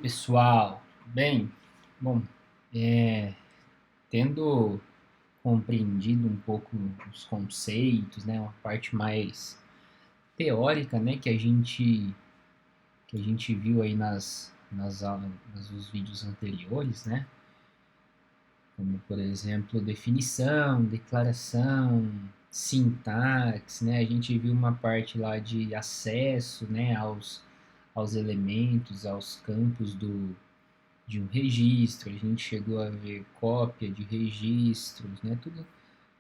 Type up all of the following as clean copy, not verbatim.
pessoal, tudo bem? Bom, tendo compreendido um pouco os conceitos, né, uma parte mais teórica, né, que a gente viu aí nas aulas, nos vídeos anteriores, né, como por exemplo definição, declaração, sintaxe, né, a gente viu uma parte lá de acesso, né, aos elementos, aos campos de um registro, a gente chegou a ver cópia de registros, né? Tudo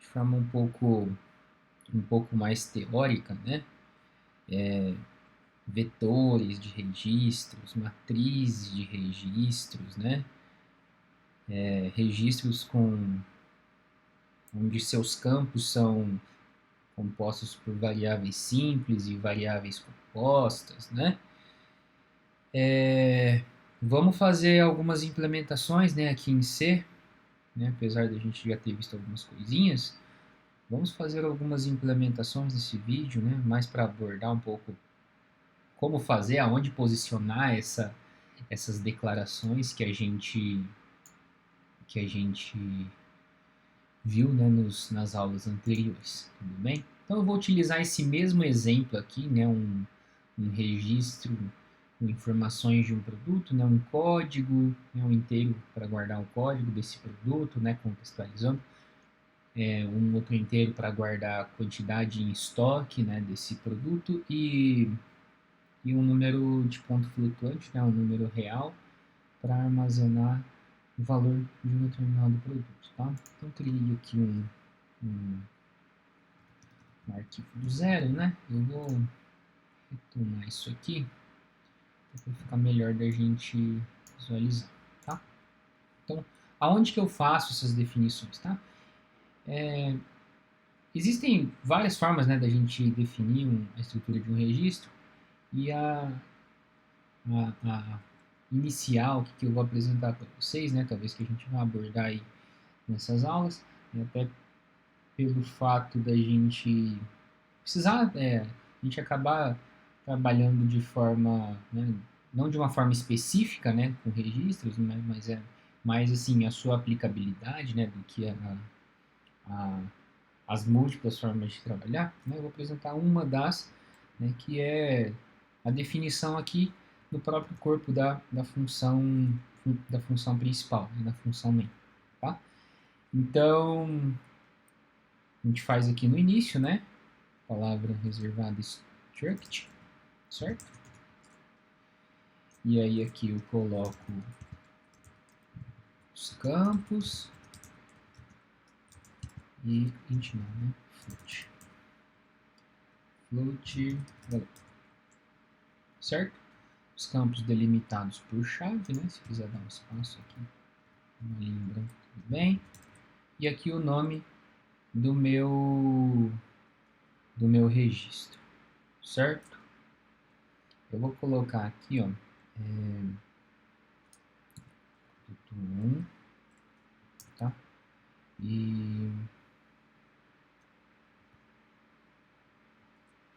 de forma um pouco mais teórica, né? Vetores de registros, matrizes de registros, né? Registros onde seus campos são compostos por variáveis simples e variáveis compostas, né? Vamos fazer algumas implementações, né, aqui em C, né, apesar de a gente já ter visto algumas coisinhas. Vamos fazer algumas implementações nesse vídeo, né, mais para abordar um pouco como fazer, aonde posicionar essas declarações que a gente viu, né, nas aulas anteriores, tudo bem? Então eu vou utilizar esse mesmo exemplo aqui, né, um registro com informações de um produto, né, um código, né, um inteiro para guardar o código desse produto, né, contextualizando. Um outro inteiro para guardar a quantidade em estoque, né, desse produto e um número de ponto flutuante, né, um número real para armazenar o valor de um determinado produto, tá? Então crio aqui um arquivo do zero, né? Eu vou retomar isso aqui para ficar melhor da gente visualizar, tá? Então, aonde que eu faço essas definições, tá? Existem várias formas, né, da gente definir a estrutura de um registro e a inicial que eu vou apresentar para vocês, né, talvez que a gente vá abordar aí nessas aulas, né, até pelo fato da gente precisar, a gente acabar trabalhando de forma, né, não de uma forma específica, né, com registros, né, mas é mais assim a sua aplicabilidade, né, do que a as múltiplas formas de trabalhar, né, eu vou apresentar uma das, né, que é a definição aqui do próprio corpo da função principal, né, da função main, tá? Então, a gente faz aqui no início, né, palavra reservada struct, certo? E aí aqui eu coloco os campos e int não, né, float, certo? Os campos delimitados por chave, né? Se quiser dar um espaço aqui, uma linha em branco, tudo bem. E aqui o nome do meu registro, certo? Eu vou colocar aqui, ó, produto 1, tá? E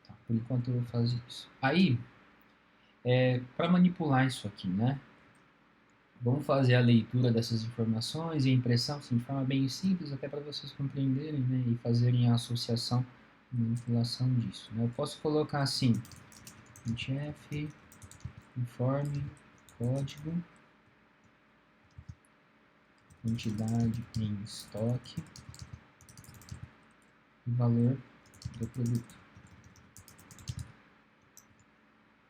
tá, por enquanto eu vou fazer isso. Aí, para manipular isso aqui, né? Vamos fazer a leitura dessas informações e a impressão assim, de forma bem simples, até para vocês compreenderem, né, e fazerem a associação e manipulação disso, né? Eu posso colocar assim, printf, informe, código, quantidade em estoque e valor do produto,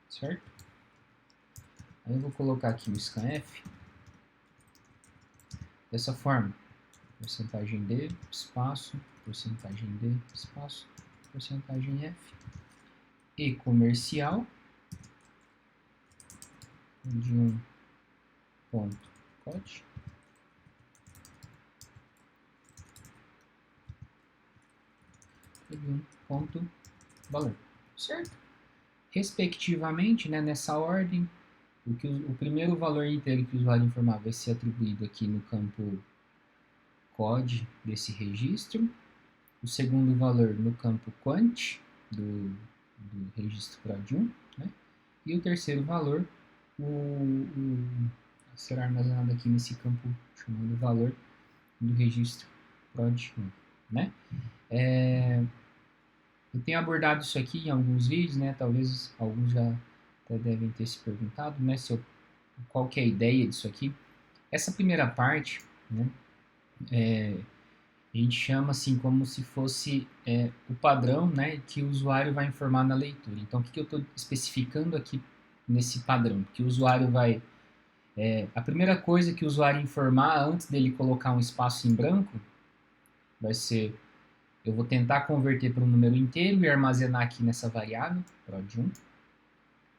certo? Aí eu vou colocar aqui o scanf dessa forma, porcentagem D, espaço, porcentagem D, espaço, porcentagem F, e comercial, de um ponto code, e de um ponto valor, certo? Respectivamente, né, nessa ordem, o primeiro valor inteiro que o usuário informar vai ser atribuído aqui no campo code desse registro, o segundo valor no campo quant do registro prod1, né? E o terceiro valor, será armazenado aqui nesse campo chamado valor do registro prod1, né? Eu tenho abordado isso aqui em alguns vídeos, né? Talvez alguns já até devem ter se perguntado, né? Qual que é a ideia disso aqui? Essa primeira parte, né? A gente chama assim como se fosse o padrão, né? Que o usuário vai informar na leitura. Então, o que eu estou especificando aqui nesse padrão? Que o usuário vai... a primeira coisa que o usuário informar antes dele colocar um espaço em branco vai ser: eu vou tentar converter para um número inteiro e armazenar aqui nessa variável, prod1.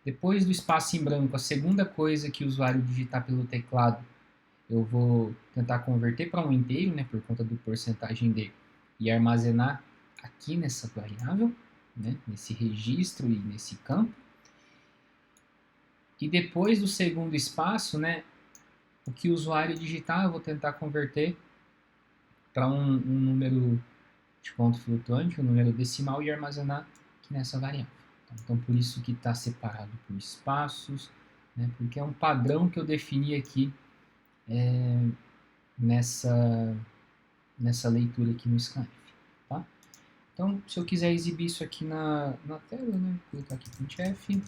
Depois do espaço em branco, a segunda coisa que o usuário digitar pelo teclado, eu vou tentar converter para um inteiro, né, por conta do porcentagem D, e armazenar aqui nessa variável, né, nesse registro e nesse campo. E depois do segundo espaço, né, o que o usuário digitar, eu vou tentar converter para um número de ponto flutuante, um número decimal, e armazenar aqui nessa variável. Então, por isso que está separado por espaços, né, porque é um padrão que eu defini aqui nessa leitura aqui no scanf, tá? Então, se eu quiser exibir isso aqui na tela, né, vou colocar aqui printf,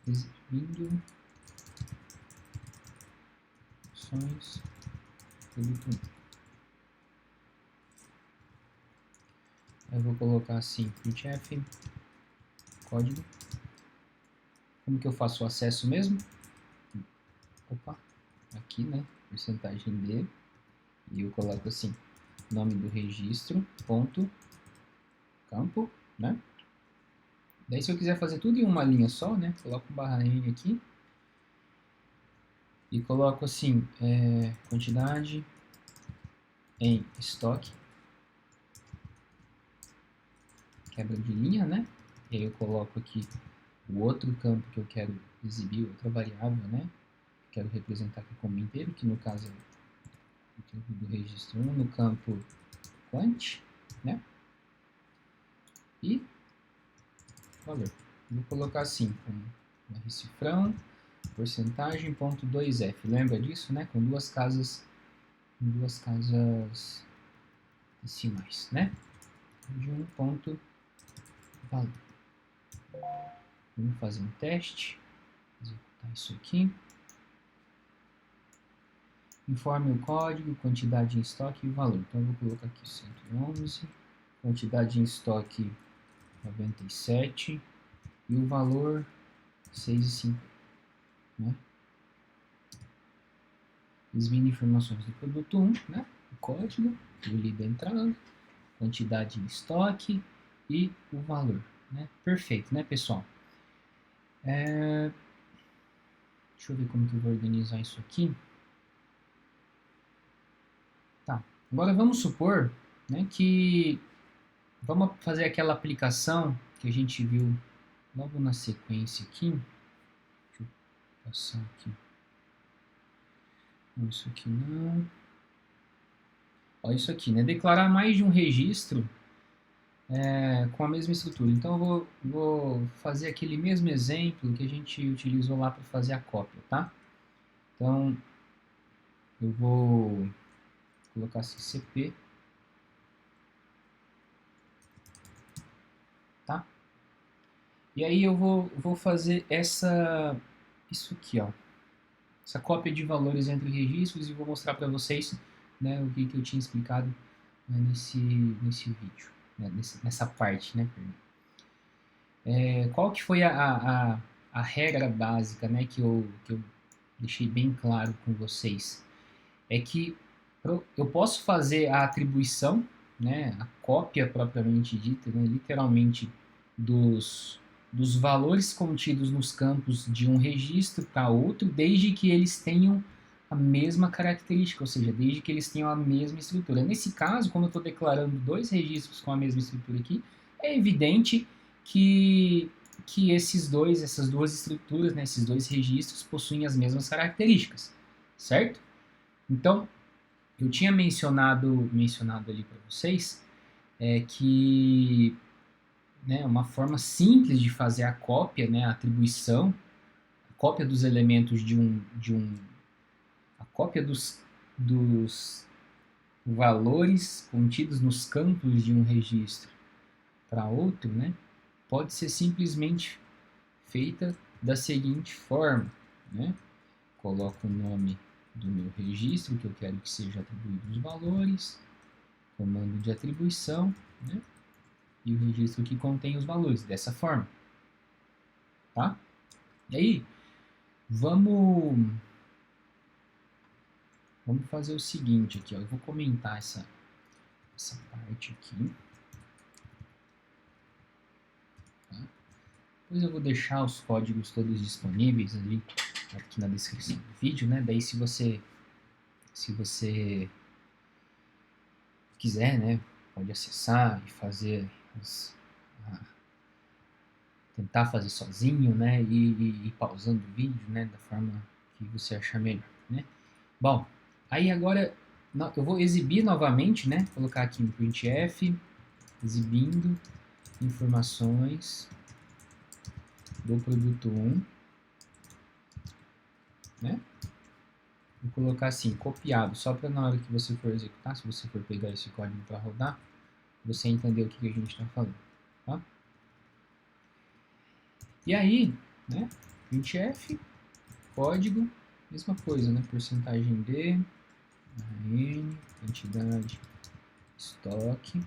exibindo opções produto 1. Eu vou colocar assim, printf, código. Como que eu faço o acesso mesmo? Opa, aqui, né, porcentagem D, e eu coloco assim, nome do registro, ponto, campo, né? Daí, se eu quiser fazer tudo em uma linha só, né, coloco barra N aqui, e coloco assim, quantidade em estoque, quebra de linha, né? E aí eu coloco aqui o outro campo que eu quero exibir, outra variável, né? Quero representar aqui como inteiro, que no caso é o tempo do registro 1 no campo quant, né? E valor. Vou colocar assim, com recifrão, porcentagem, ponto 2F. Lembra disso, né? Com duas casas decimais, né? De um ponto valor. Vamos fazer um teste. Executar isso aqui. Informe o código, quantidade em estoque e valor. Então eu vou colocar aqui 111, quantidade em estoque 97 e o valor 6,50, né? Exibindo informações do produto 1, né? O código, o líder entrando, quantidade em estoque e o valor, né? Perfeito, né, pessoal? Deixa eu ver como que eu vou organizar isso aqui. Tá, agora vamos supor, né, que vamos fazer aquela aplicação que a gente viu logo na sequência aqui. Deixa eu passar aqui. Não, isso aqui não. Ó, isso aqui, né? Declarar mais de um registro com a mesma estrutura. Então eu vou fazer aquele mesmo exemplo que a gente utilizou lá para fazer a cópia, tá? Então eu vou colocar assim, CP, tá? E aí eu vou fazer isso aqui, ó. Essa cópia de valores entre registros, e vou mostrar para vocês, né, o que eu tinha explicado, né, nesse vídeo, né, nessa parte, né? Qual que foi a regra básica, né, que eu deixei bem claro com vocês? É que eu posso fazer a atribuição, né, a cópia propriamente dita, né, literalmente dos valores contidos nos campos de um registro para outro, desde que eles tenham a mesma característica, ou seja, desde que eles tenham a mesma estrutura. Nesse caso, como eu estou declarando dois registros com a mesma estrutura aqui, é evidente que essas duas estruturas, né, esses dois registros, possuem as mesmas características, certo? Então, eu tinha mencionado ali para vocês que, né, uma forma simples de fazer a cópia, né, a cópia dos elementos a cópia dos valores contidos nos campos de um registro para outro, né, pode ser simplesmente feita da seguinte forma, né? Coloco o nome do meu registro, que eu quero que seja atribuído os valores, comando de atribuição, né? E o registro que contém os valores, dessa forma, tá? E aí, vamos fazer o seguinte aqui, ó, eu vou comentar essa parte aqui, tá? Depois eu vou deixar os códigos todos disponíveis ali, aqui na descrição do vídeo, né? Daí se você quiser, né, pode acessar e fazer tentar fazer sozinho, né, e pausando o vídeo, né, da forma que você achar melhor, né. Bom, aí agora eu vou exibir novamente, né, colocar aqui no printf, exibindo informações do produto 1, né, vou colocar assim, copiado, só para na hora que você for executar, se você for pegar esse código para rodar, você entender o que a gente está falando, tá? E aí, né, printf, código, mesma coisa, né, porcentagem D, N, quantidade, estoque,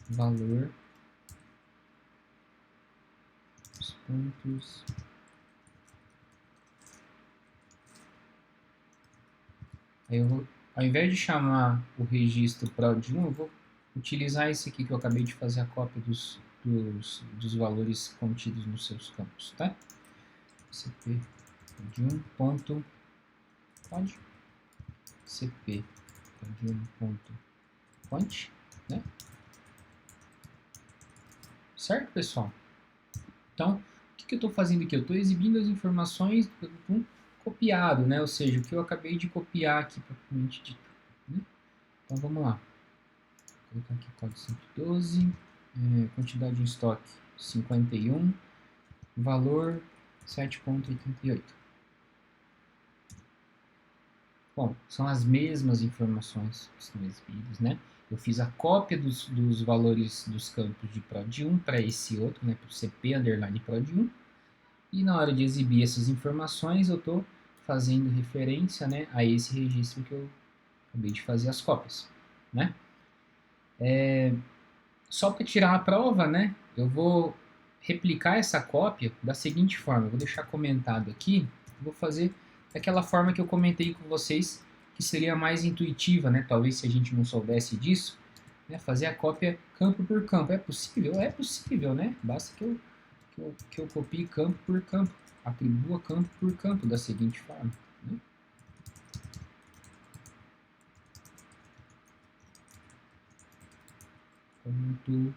valor, os pontos, aí eu vou, ao invés de chamar o registro prod1, eu vou utilizar esse aqui que eu acabei de fazer a cópia dos valores contidos nos seus campos, tá? cp prod1 ponto prod, cp prod1 ponto quant, né? Certo, pessoal? Então, o que eu estou fazendo aqui? Eu estou exibindo as informações do copiado, né? Ou seja, o que eu acabei de copiar aqui propriamente dito, né? Então, vamos lá. Vou colocar aqui código 112, quantidade em estoque 51, valor 7,88. Bom, são as mesmas informações que estão exibidas, né? Eu fiz a cópia dos valores dos campos de prod1 para esse outro, né? Para o cp underline prod1. E na hora de exibir essas informações, eu estou fazendo referência, né, a esse registro que eu acabei de fazer as cópias, né? Só para tirar a prova, né, eu vou replicar essa cópia da seguinte forma. Eu vou deixar comentado aqui, vou fazer daquela forma que eu comentei com vocês, que seria mais intuitiva, né? Talvez se a gente não soubesse disso, né, fazer a cópia campo por campo. É possível? É possível, né? Basta que eu copie campo por campo, atribua campo por campo da seguinte forma, né? Ponto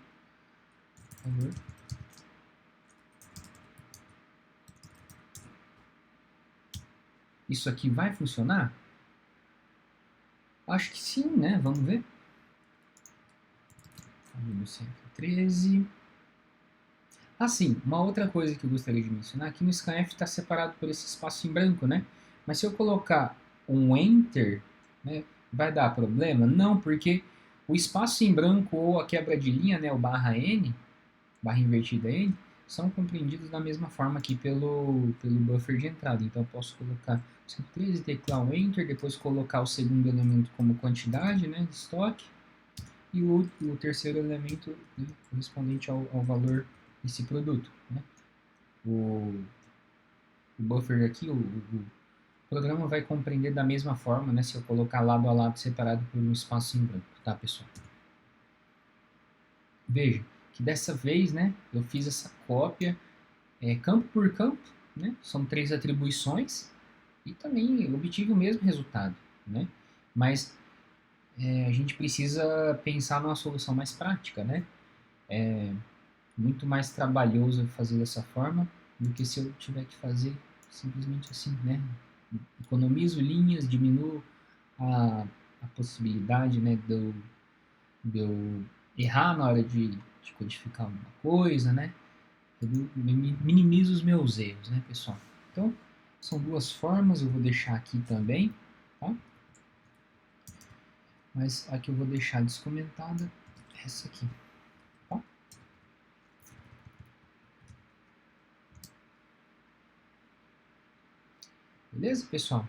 valor. Isso aqui vai funcionar? Acho que sim, né? Vamos ver. No 113. Assim, uma outra coisa que eu gostaria de mencionar, aqui no scanf está separado por esse espaço em branco, né? Mas se eu colocar um Enter, né, vai dar problema? Não, porque o espaço em branco ou a quebra de linha, né, o barra N, barra invertida N, são compreendidos da mesma forma aqui pelo buffer de entrada. Então eu posso colocar 113, teclar um Enter, depois colocar o segundo elemento como quantidade, né, de estoque, e o terceiro elemento, né, correspondente ao valor desse produto, né? O buffer aqui, o programa vai compreender da mesma forma, né, se eu colocar lado a lado separado por um espaço em branco, tá, pessoal? Veja que dessa vez, né, eu fiz essa cópia campo por campo, né, são 3 atribuições, e também obtive o mesmo resultado, né? Mas a gente precisa pensar numa solução mais prática, né? É muito mais trabalhoso fazer dessa forma do que se eu tiver que fazer simplesmente assim, né? Economizo linhas, diminuo a possibilidade, né, de eu errar na hora de de codificar alguma coisa, né? Eu minimizo os meus erros, né, pessoal? Então, são duas formas, eu vou deixar aqui também, tá? Mas a que eu vou deixar descomentada é essa aqui, tá? Beleza, pessoal?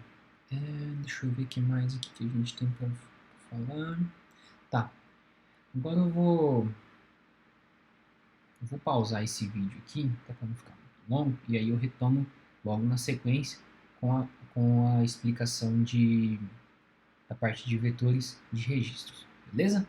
Deixa eu ver o que mais aqui que a gente tem para falar. Tá, agora eu vou pausar esse vídeo aqui, tá, para não ficar muito longo, e aí eu retomo logo na sequência com a explicação da parte de vetores de registros, beleza?